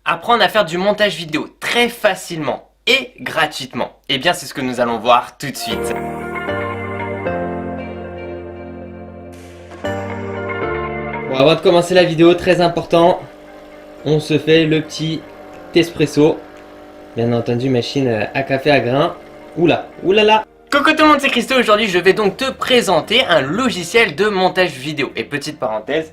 Apprendre à faire du montage vidéo très facilement et gratuitement. Eh bien, c'est ce que nous allons voir tout de suite. Bon, avant de commencer la vidéo, très important, on se fait le petit espresso. Bien entendu, machine à café à grains. Oula, oulala. Coucou tout le monde, c'est Christo. Aujourd'hui, je vais donc te présenter un logiciel de montage vidéo. Et petite parenthèse,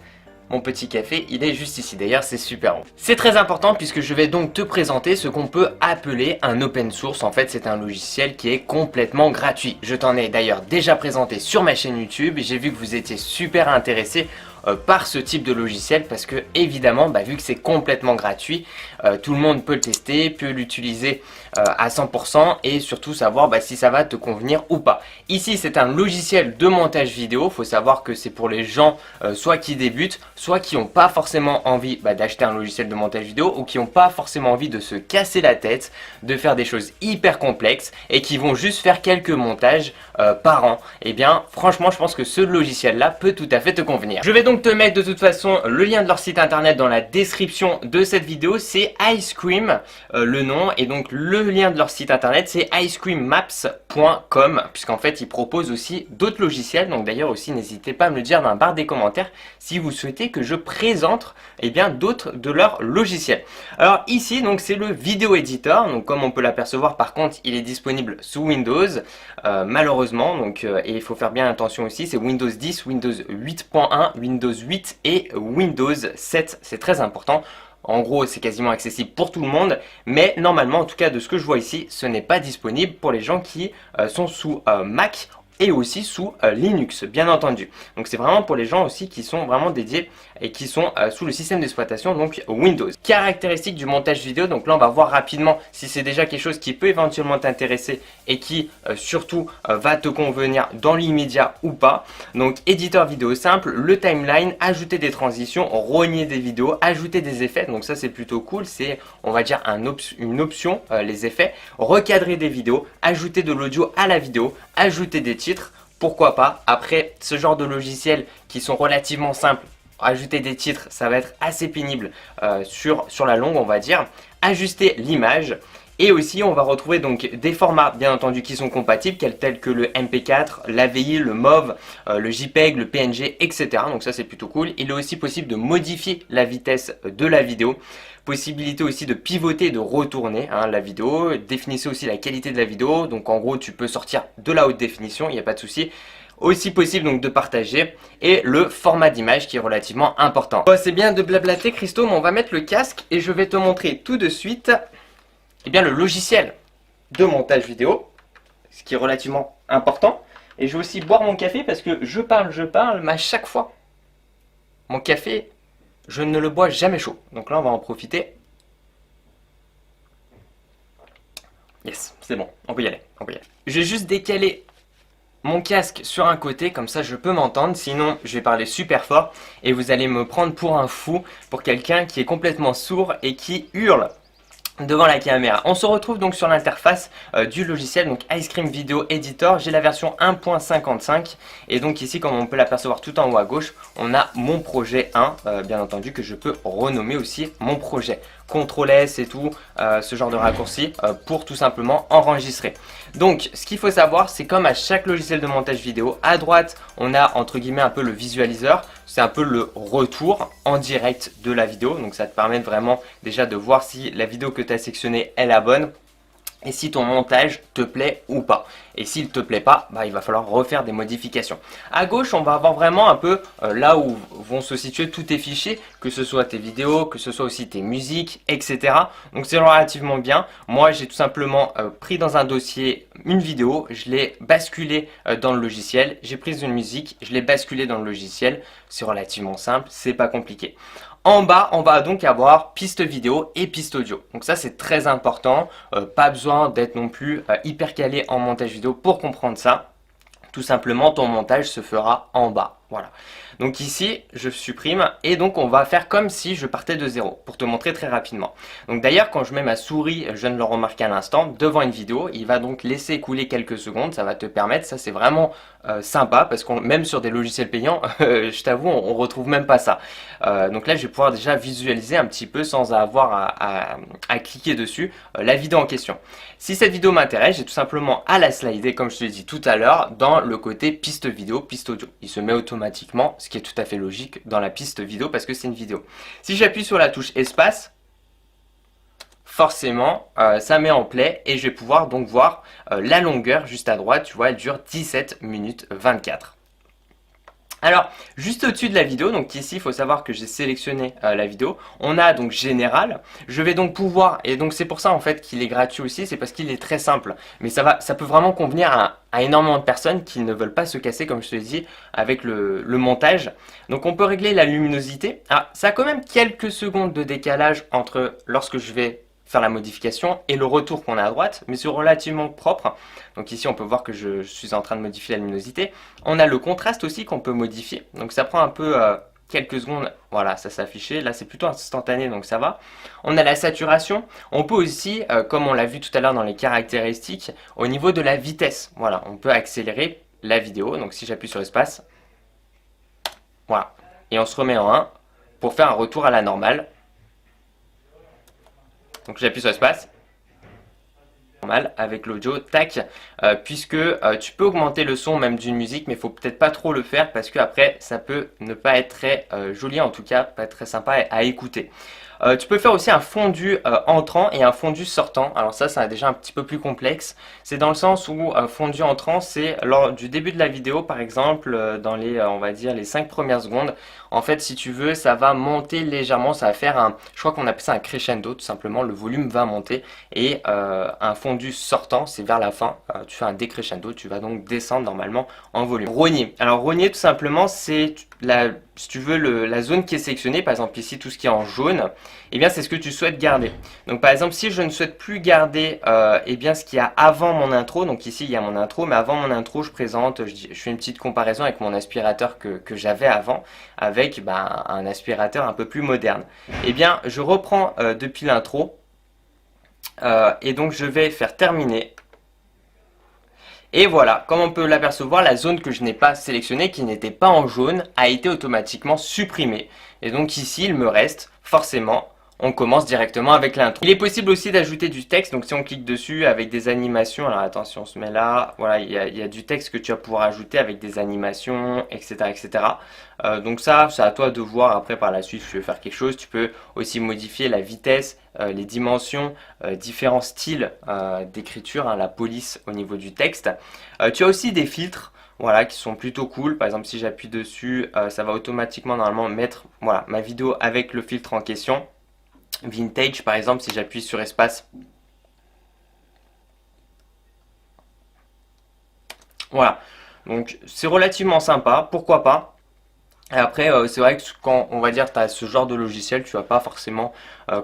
mon petit café, il est juste ici. D'ailleurs, c'est super bon. C'est très important puisque je vais donc te présenter ce qu'on peut appeler un open source. En fait, c'est un logiciel qui est complètement gratuit. Je t'en ai d'ailleurs déjà présenté sur ma chaîne YouTube. J'ai vu que vous étiez super intéressés par ce type de logiciel parce que évidemment vu que c'est complètement gratuit, tout le monde peut le tester, peut l'utiliser à 100% et surtout savoir si ça va te convenir ou pas. Ici c'est un logiciel de montage vidéo. Faut savoir que c'est pour les gens soit qui débutent, soit qui n'ont pas forcément envie d'acheter un logiciel de montage vidéo ou qui n'ont pas forcément envie de se casser la tête, de faire des choses hyper complexes et qui vont juste faire quelques montages par an. Et bien franchement je pense que ce logiciel là peut tout à fait te convenir. Je vais donc te mettre de toute façon le lien de leur site internet dans la description de cette vidéo. C'est Icecream le nom, et donc le lien de leur site internet c'est icecreammaps.com, puisqu'en fait ils proposent aussi d'autres logiciels. Donc d'ailleurs aussi n'hésitez pas à me le dire dans la barre des commentaires si vous souhaitez que je présente d'autres de leurs logiciels. Alors ici donc c'est le vidéo editor. Donc comme on peut l'apercevoir, par contre il est disponible sous Windows malheureusement, donc et il faut faire bien attention aussi, c'est Windows 10, Windows 8.1, Windows 8 et Windows 7, c'est très important. En gros, c'est quasiment accessible pour tout le monde, mais normalement, en tout cas de ce que je vois ici, ce n'est pas disponible pour les gens qui sont sous Mac et aussi sous Linux, bien entendu. Donc c'est vraiment pour les gens aussi qui sont vraiment dédiés et qui sont sous le système d'exploitation, donc Windows. Caractéristiques du montage vidéo, donc là on va voir rapidement si c'est déjà quelque chose qui peut éventuellement t'intéresser et qui surtout va te convenir dans l'immédiat ou pas. Donc éditeur vidéo simple, le timeline, ajouter des transitions, rogner des vidéos, ajouter des effets, donc ça c'est plutôt cool, c'est on va dire une option, les effets, recadrer des vidéos, ajouter de l'audio à la vidéo, ajouter des titres, pourquoi pas. Après, ce genre de logiciels qui sont relativement simples, ajouter des titres, ça va être assez pénible sur la longue, on va dire. Ajuster l'image. Et aussi, on va retrouver donc des formats, bien entendu, qui sont compatibles, tels que le MP4, l'AVI, le MOV, le JPEG, le PNG, etc. Donc ça, c'est plutôt cool. Il est aussi possible de modifier la vitesse de la vidéo. Possibilité aussi de pivoter et de retourner la vidéo. Définissez aussi la qualité de la vidéo. Donc en gros, tu peux sortir de la haute définition, il n'y a pas de souci. Aussi possible donc de partager, et le format d'image qui est relativement important. Bon, c'est bien de blablater Christo, mais on va mettre le casque et je vais te montrer tout de suite le logiciel de montage vidéo, ce qui est relativement important. Et je vais aussi boire mon café parce que je parle, mais à chaque fois, mon café, je ne le bois jamais chaud. Donc là, on va en profiter. Yes, c'est bon, on peut y aller, Je vais juste décaler mon casque sur un côté, comme ça je peux m'entendre, sinon je vais parler super fort et vous allez me prendre pour un fou, pour quelqu'un qui est complètement sourd et qui hurle devant la caméra. On se retrouve donc sur l'interface du logiciel, donc Icecream Video Editor. J'ai la version 1.55 et donc ici, comme on peut l'apercevoir tout en haut à gauche, on a mon projet 1, bien entendu, que je peux renommer aussi mon projet. CTRL S et tout, ce genre de raccourci pour tout simplement enregistrer. Donc ce qu'il faut savoir, c'est comme à chaque logiciel de montage vidéo, à droite on a entre guillemets un peu le visualiseur, c'est un peu le retour en direct de la vidéo, donc ça te permet vraiment déjà de voir si la vidéo que tu as sectionnée est la bonne et si ton montage te plaît ou pas. Et s'il ne te plaît pas, il va falloir refaire des modifications. À gauche, on va avoir vraiment un peu là où vont se situer tous tes fichiers, que ce soit tes vidéos, que ce soit aussi tes musiques, etc. Donc c'est relativement bien. Moi, j'ai tout simplement pris dans un dossier une vidéo, je l'ai basculé dans le logiciel. J'ai pris une musique, je l'ai basculé dans le logiciel. C'est relativement simple, c'est pas compliqué. En bas, on va donc avoir piste vidéo et piste audio. Donc ça, c'est très important. Pas besoin d'être non plus hyper calé en montage vidéo pour comprendre ça. Tout simplement, ton montage se fera en bas. Voilà. Donc ici, je supprime et donc on va faire comme si je partais de zéro pour te montrer très rapidement. Donc d'ailleurs, quand je mets ma souris, je viens de le remarquer à l'instant, devant une vidéo, il va donc laisser couler quelques secondes. Ça va te permettre, ça c'est vraiment sympa parce qu'on même sur des logiciels payants, je t'avoue, on retrouve même pas ça. Donc là, je vais pouvoir déjà visualiser un petit peu sans avoir à cliquer dessus la vidéo en question. Si cette vidéo m'intéresse, j'ai tout simplement à la slider, comme je te l'ai dit tout à l'heure, dans le côté piste vidéo, piste audio. Il se met automatiquement, ce qui est tout à fait logique, dans la piste vidéo parce que c'est une vidéo. Si j'appuie sur la touche espace, forcément, ça met en play et je vais pouvoir donc voir la longueur juste à droite. Tu vois, elle dure 17 minutes 24. Alors, juste au-dessus de la vidéo, donc ici, il faut savoir que j'ai sélectionné la vidéo. On a donc général. Je vais donc pouvoir, et donc c'est pour ça en fait qu'il est gratuit aussi, c'est parce qu'il est très simple. Mais ça peut vraiment convenir à énormément de personnes qui ne veulent pas se casser, comme je te l'ai dit, avec le montage. Donc on peut régler la luminosité. Ah, ça a quand même quelques secondes de décalage entre lorsque je vais faire la modification et le retour qu'on a à droite, mais c'est relativement propre. Donc ici on peut voir que je suis en train de modifier la luminosité. On a le contraste aussi qu'on peut modifier, donc ça prend un peu quelques secondes, voilà, ça s'est affiché, là c'est plutôt instantané donc ça va. On a la saturation, on peut aussi, comme on l'a vu tout à l'heure dans les caractéristiques, au niveau de la vitesse, voilà, on peut accélérer la vidéo, donc si j'appuie sur espace, voilà, et on se remet en 1 pour faire un retour à la normale. Donc j'appuie sur espace, normal avec l'audio, tac, puisque tu peux augmenter le son même d'une musique, mais il faut peut-être pas trop le faire parce que après ça peut ne pas être très joli, en tout cas pas être très sympa à écouter. Tu peux faire aussi un fondu entrant et un fondu sortant. Alors ça, c'est déjà un petit peu plus complexe. C'est dans le sens où fondu entrant, c'est lors du début de la vidéo, par exemple, dans les, on va dire, les 5 premières secondes. En fait, si tu veux, ça va monter légèrement, ça va faire un, je crois qu'on appelle ça un crescendo, tout simplement. Le volume va monter. Et un fondu sortant, c'est vers la fin. Tu fais un décrescendo, tu vas donc descendre normalement en volume. Rogner. Alors rogner, tout simplement, c'est si tu veux, la zone qui est sélectionnée, par exemple ici, tout ce qui est en jaune, eh bien c'est ce que tu souhaites garder. Donc par exemple, si je ne souhaite plus garder eh bien, ce qu'il y a avant mon intro, donc ici il y a mon intro, mais avant mon intro, je présente, je fais une petite comparaison avec mon aspirateur que j'avais avant, avec un aspirateur un peu plus moderne. Eh bien, je reprends depuis l'intro, et donc je vais faire terminer. Et voilà, comme on peut l'apercevoir, la zone que je n'ai pas sélectionnée, qui n'était pas en jaune, a été automatiquement supprimée. Et donc ici, il me reste forcément, on commence directement avec l'intro. Il est possible aussi d'ajouter du texte, donc si on clique dessus avec des animations, alors attention, on se met là, voilà, il y a du texte que tu vas pouvoir ajouter avec des animations, etc. etc. Donc ça, c'est à toi de voir après par la suite si tu veux faire quelque chose. Tu peux aussi modifier la vitesse, les dimensions, différents styles d'écriture, la police au niveau du texte. Tu as aussi des filtres. Voilà, qui sont plutôt cool. Par exemple, si j'appuie dessus, ça va automatiquement normalement mettre voilà, ma vidéo avec le filtre en question. Vintage, par exemple, si j'appuie sur espace. Voilà, donc c'est relativement sympa, pourquoi pas. Et après, c'est vrai que quand on va dire tu as ce genre de logiciel, tu vas pas forcément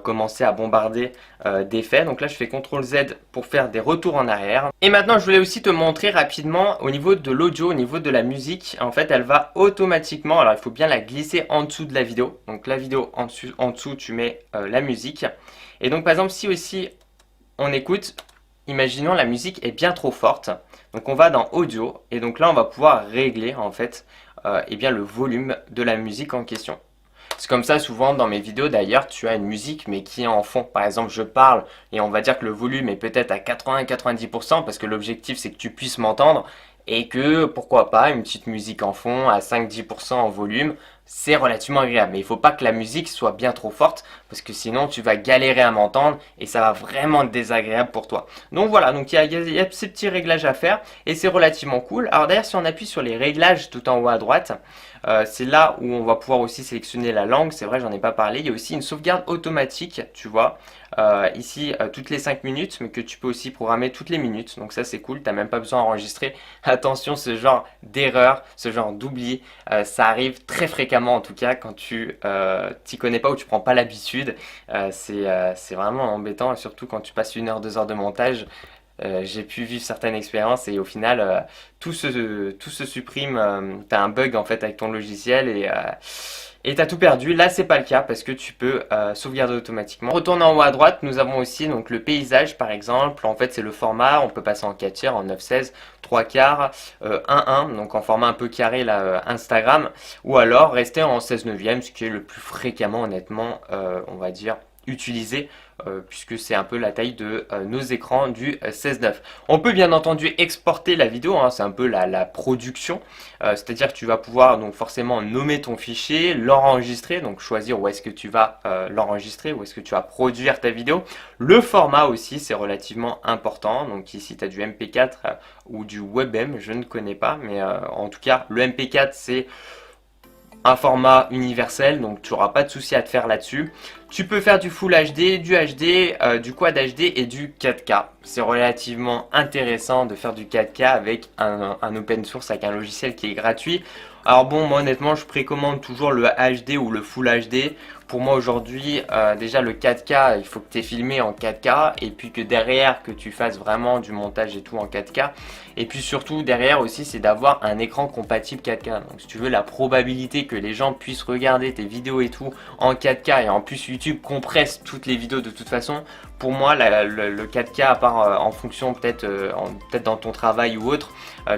commencer à bombarder d'effets. Donc là, je fais CTRL Z pour faire des retours en arrière. Et maintenant, je voulais aussi te montrer rapidement au niveau de l'audio, au niveau de la musique. En fait, elle va automatiquement, alors il faut bien la glisser en dessous de la vidéo. Donc la vidéo en dessous, tu mets la musique. Et donc par exemple, si aussi on écoute, imaginons la musique est bien trop forte. Donc on va dans audio et donc là on va pouvoir régler en fait eh bien, le volume de la musique en question. C'est comme ça souvent dans mes vidéos d'ailleurs, tu as une musique mais qui est en fond. Par exemple, je parle et on va dire que le volume est peut-être à 80-90% parce que l'objectif c'est que tu puisses m'entendre et que pourquoi pas une petite musique en fond à 5-10% en volume, c'est relativement agréable. Mais il ne faut pas que la musique soit bien trop forte parce que sinon tu vas galérer à m'entendre et ça va vraiment être désagréable pour toi. Donc voilà, donc il y a ces petits réglages à faire et c'est relativement cool. Alors d'ailleurs, si on appuie sur les réglages tout en haut à droite, c'est là où on va pouvoir aussi sélectionner la langue. C'est vrai, j'en ai pas parlé. Il y a aussi une sauvegarde automatique, tu vois. Ici, toutes les 5 minutes, mais que tu peux aussi programmer toutes les minutes. Donc ça, c'est cool. Tu n'as même pas besoin d'enregistrer. Attention, ce genre d'erreur, ce genre d'oubli, ça arrive très fréquemment, en tout cas, quand tu t'y connais pas ou tu prends pas l'habitude. C'est vraiment embêtant, et surtout quand tu passes 1 heure, 2 heures de montage. J'ai pu vivre certaines expériences et au final tout se supprime, tu as un bug en fait avec ton logiciel et t'as tout perdu. Là c'est pas le cas parce que tu peux sauvegarder automatiquement. Retournant en haut à droite, nous avons aussi donc le paysage par exemple. En fait c'est le format, on peut passer en 4 tiers, en 9/16, 3 quarts, 1/1, donc en format un peu carré là Instagram, ou alors rester en 16/9, ce qui est le plus fréquemment honnêtement on va dire utilisé, puisque c'est un peu la taille de nos écrans du 16/9. On peut bien entendu exporter la vidéo, hein, c'est un peu la production, c'est-à-dire que tu vas pouvoir donc forcément nommer ton fichier, l'enregistrer, donc choisir où est-ce que tu vas l'enregistrer, où est-ce que tu vas produire ta vidéo. Le format aussi c'est relativement important, donc ici tu as du MP4 ou du WebM, je ne connais pas, mais en tout cas le MP4 c'est un format universel, donc tu n'auras pas de souci à te faire là-dessus. Tu peux faire du Full HD, du HD, du Quad HD et du 4K. C'est relativement intéressant de faire du 4K avec un open source, avec un logiciel qui est gratuit. Alors bon, moi honnêtement, je précommande toujours le HD ou le Full HD. Pour moi aujourd'hui, déjà le 4K, il faut que tu aies filmé en 4K et puis que derrière, que tu fasses vraiment du montage et tout en 4K. Et puis surtout, derrière aussi, c'est d'avoir un écran compatible 4K. Donc si tu veux, la probabilité que les gens puissent regarder tes vidéos et tout en 4K, et en plus YouTube compresse toutes les vidéos de toute façon, pour moi, le 4K, à part en fonction peut-être dans ton travail ou autre,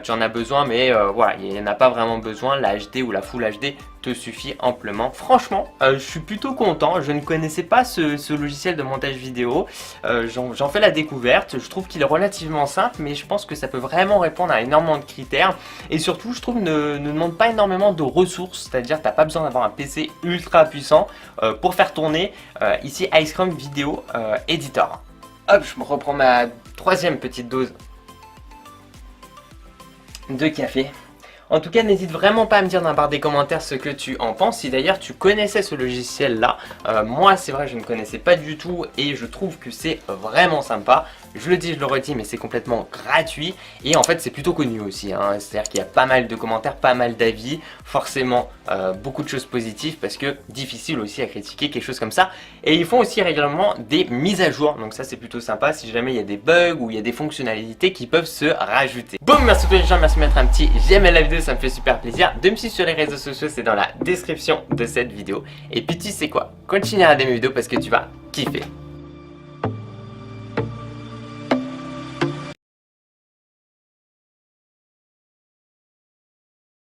tu en as besoin, mais voilà, il n'y en a pas vraiment besoin. La HD ou la Full HD te suffit amplement. Franchement, je suis plutôt content. Je ne connaissais pas ce logiciel de montage vidéo. J'en fais la découverte. Je trouve qu'il est relativement simple, mais je pense que ça peut vraiment répondre à énormément de critères. Et surtout, je trouve ne demande pas énormément de ressources. C'est-à-dire que tu n'as pas besoin d'avoir un PC ultra puissant pour faire tourner ici Icecream Video Editor. Hop, je me reprends ma troisième petite dose de café. En tout cas, n'hésite vraiment pas à me dire dans la barre des commentaires ce que tu en penses. Si d'ailleurs tu connaissais ce logiciel là, moi c'est vrai je ne connaissais pas du tout et je trouve que c'est vraiment sympa. Je le dis, je le redis, mais c'est complètement gratuit et en fait c'est plutôt connu aussi, hein. C'est-à-dire qu'il y a pas mal de commentaires, pas mal d'avis, forcément beaucoup de choses positives parce que difficile aussi à critiquer quelque chose comme ça. Et ils font aussi régulièrement des mises à jour, donc ça c'est plutôt sympa si jamais il y a des bugs ou il y a des fonctionnalités qui peuvent se rajouter. Boum, merci à tous les gens, merci de mettre un petit j'aime à la vidéo, ça me fait super plaisir. De me suivre sur les réseaux sociaux, c'est dans la description de cette vidéo. Et puis tu sais quoi, continue à regarder mes vidéos parce que tu vas kiffer.